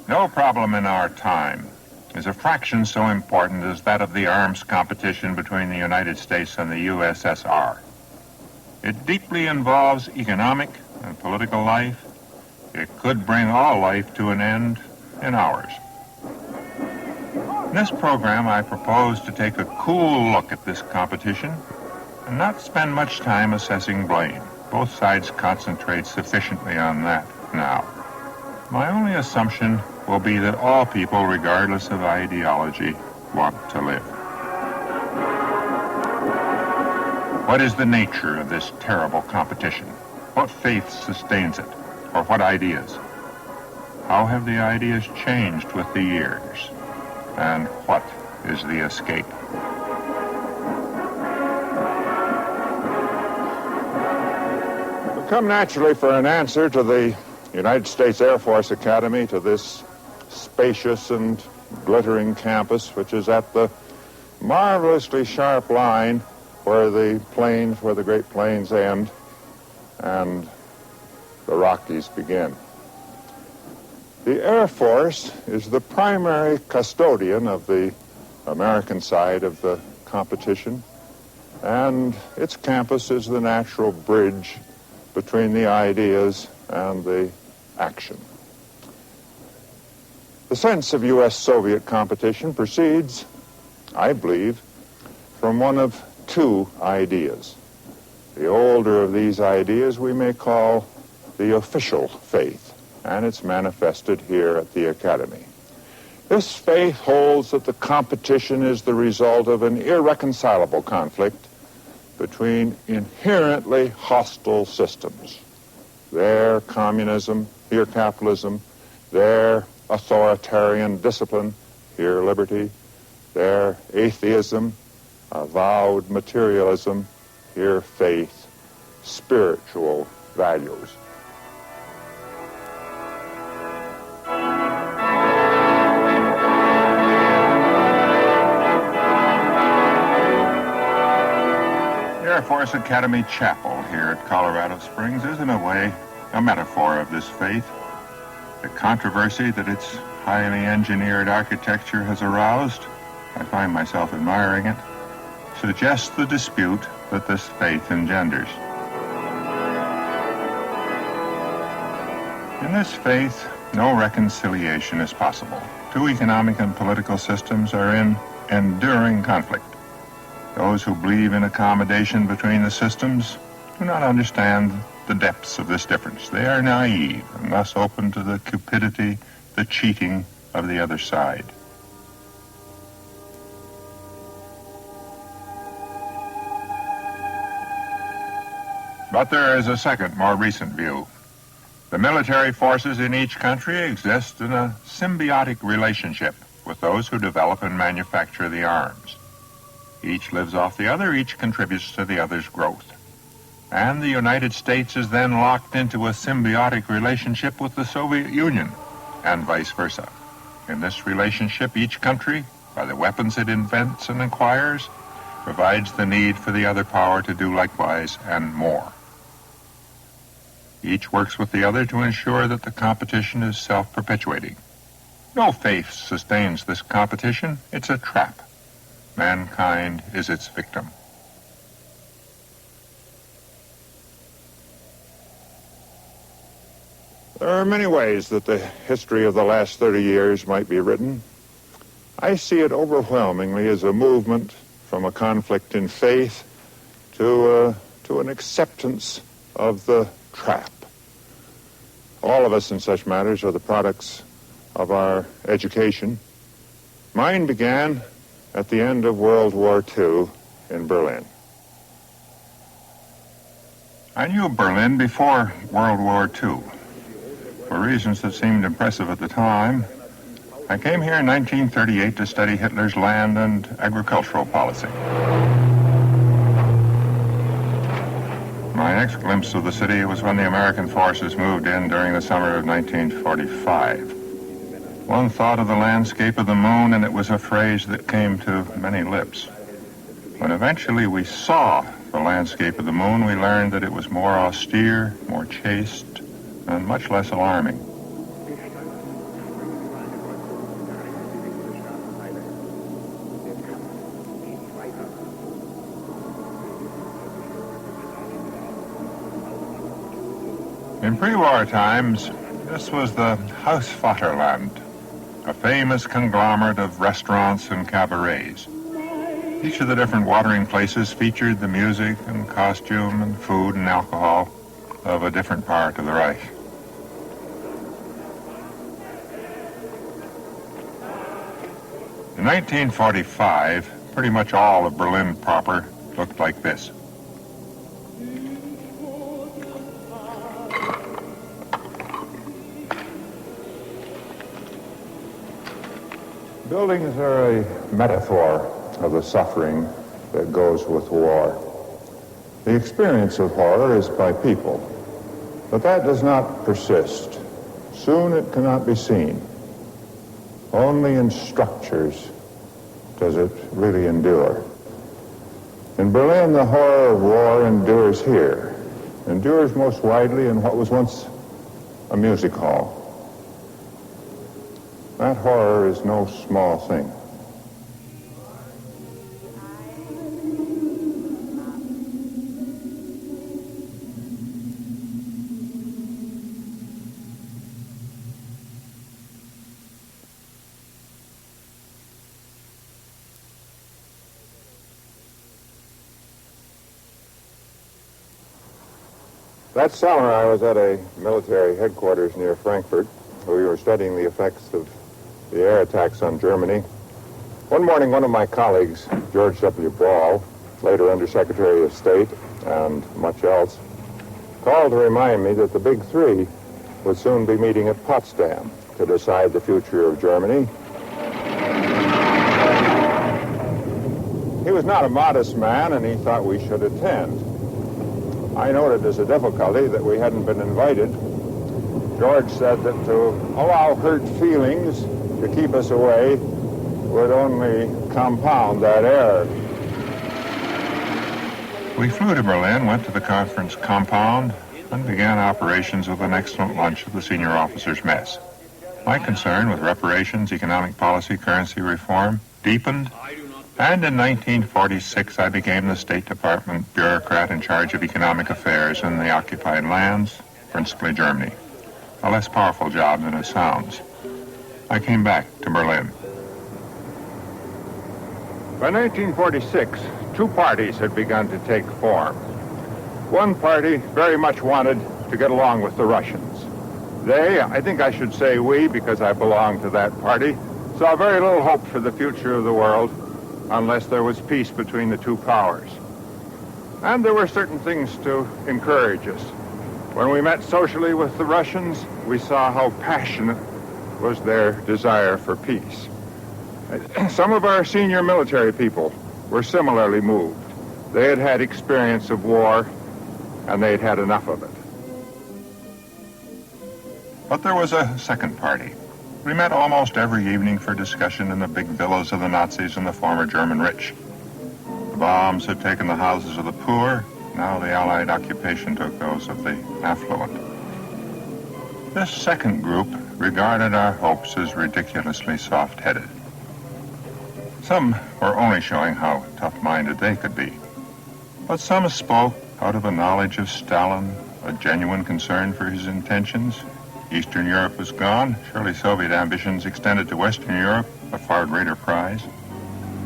No problem in our time is a fraction so important as that of the arms competition between the United States and the USSR. It deeply involves economic and political life. It could bring all life to an end in hours. In this program, I propose to take a cool look at this competition and not spend much time assessing blame. Both sides concentrate sufficiently on that now. My only assumption will be that all people, regardless of ideology, want to live. What is the nature of this terrible competition? What faith sustains it, or what ideas? How have the ideas changed with the years? And what is the escape? We come naturally for an answer to the United States Air Force Academy, to this spacious and glittering campus, which is at the marvelously sharp line where the Great Plains end and the Rockies begin. The Air Force is the primary custodian of the American side of the competition, and its campus is the natural bridge between the ideas and the action. The sense of U.S.-Soviet competition proceeds, I believe, from one of two ideas. The older of these ideas we may call the official faith, and it's manifested here at the Academy. This faith holds that the competition is the result of an irreconcilable conflict between inherently hostile systems. Their communism, here capitalism, their authoritarian discipline, here liberty, their atheism, avowed materialism, here faith, spiritual values. Air Force Academy Chapel here at Colorado Springs is, in a way, a metaphor of this faith. The controversy that its highly engineered architecture has aroused, I find myself admiring it, suggests the dispute that this faith engenders. In this faith, no reconciliation is possible. Two economic and political systems are in enduring conflict. Those who believe in accommodation between the systems do not understand the depths of this difference. They are naive and thus open to the cupidity, the cheating of the other side. But there is a second, more recent view. The military forces in each country exist in a symbiotic relationship with those who develop and manufacture the arms. Each lives off the other, each contributes to the other's growth. And the United States is then locked into a symbiotic relationship with the Soviet Union, and vice versa. In this relationship, each country, by the weapons it invents and acquires, provides the need for the other power to do likewise and more. Each works with the other to ensure that the competition is self-perpetuating. No faith sustains this competition. It's a trap. Mankind is its victim. There are many ways that the history of the last 30 years might be written. I see it overwhelmingly as a movement from a conflict in faith to an acceptance of the trap. All of us in such matters are the products of our education. Mine began at the end of World War II in Berlin. I knew Berlin before World War II. For reasons that seemed impressive at the time, I came here in 1938 to study Hitler's land and agricultural policy. My next glimpse of the city was when the American forces moved in during the summer of 1945. One thought of the landscape of the moon, and it was a phrase that came to many lips. When eventually we saw the landscape of the moon, we learned that it was more austere, more chaste, and much less alarming. In pre-war times, this was the Haus Vaterland, a famous conglomerate of restaurants and cabarets. Each of the different watering places featured the music and costume and food and alcohol of a different part of the Reich. In 1945, pretty much all of Berlin proper looked like this. Buildings are a metaphor of the suffering that goes with war. The experience of horror is by people, but that does not persist. Soon it cannot be seen. Only in structures does it really endure. In Berlin, the horror of war endures here, endures most widely in what was once a music hall. That horror is no small thing. That summer, I was at a military headquarters near Frankfurt, where we were studying the effects of the air attacks on Germany. One morning, one of my colleagues, George W. Ball, later Undersecretary of State and much else, called to remind me that the Big Three would soon be meeting at Potsdam to decide the future of Germany. He was not a modest man, and he thought we should attend. I noted as a difficulty that we hadn't been invited. George said that to allow hurt feelings to keep us away would only compound that error. We flew to Berlin, went to the conference compound, and began operations with an excellent lunch at the senior officers' mess. My concern with reparations, economic policy, currency reform deepened, and in 1946 I became the State Department bureaucrat in charge of economic affairs in the occupied lands, principally Germany. A less powerful job than it sounds. I came back to Berlin. By 1946, two parties had begun to take form. One party very much wanted to get along with the Russians. They, I think I should say we, because I belong to that party, saw very little hope for the future of the world unless there was peace between the two powers. And there were certain things to encourage us. When we met socially with the Russians, we saw how passionate was their desire for peace. Some of our senior military people were similarly moved. They had had experience of war, and they'd had enough of it. But there was a second party. We met almost every evening for discussion in the big villas of the Nazis and the former German rich. The bombs had taken the houses of the poor. Now the Allied occupation took those of the affluent. This second group regarded our hopes as ridiculously soft-headed. Some were only showing how tough-minded they could be. But some spoke out of a knowledge of Stalin, a genuine concern for his intentions. Eastern Europe was gone. Surely Soviet ambitions extended to Western Europe, a far greater prize.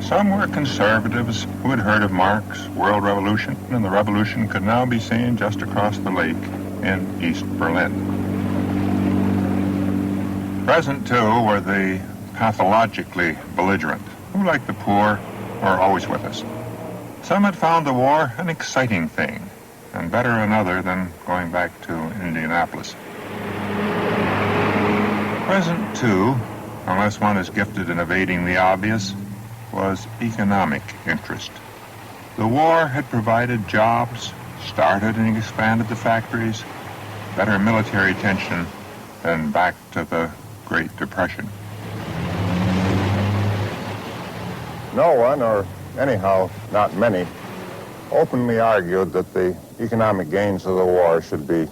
Some were conservatives who had heard of Marx' World Revolution, and the revolution could now be seen just across the lake in East Berlin. Present, too, were the pathologically belligerent, who, like the poor, were always with us. Some had found the war an exciting thing, and better another than going back to Indianapolis. Present, too, unless one is gifted in evading the obvious, was economic interest. The war had provided jobs, started and expanded the factories, better military tension than back to the Great Depression. No one, or anyhow, not many, openly argued that the economic gains of the war should be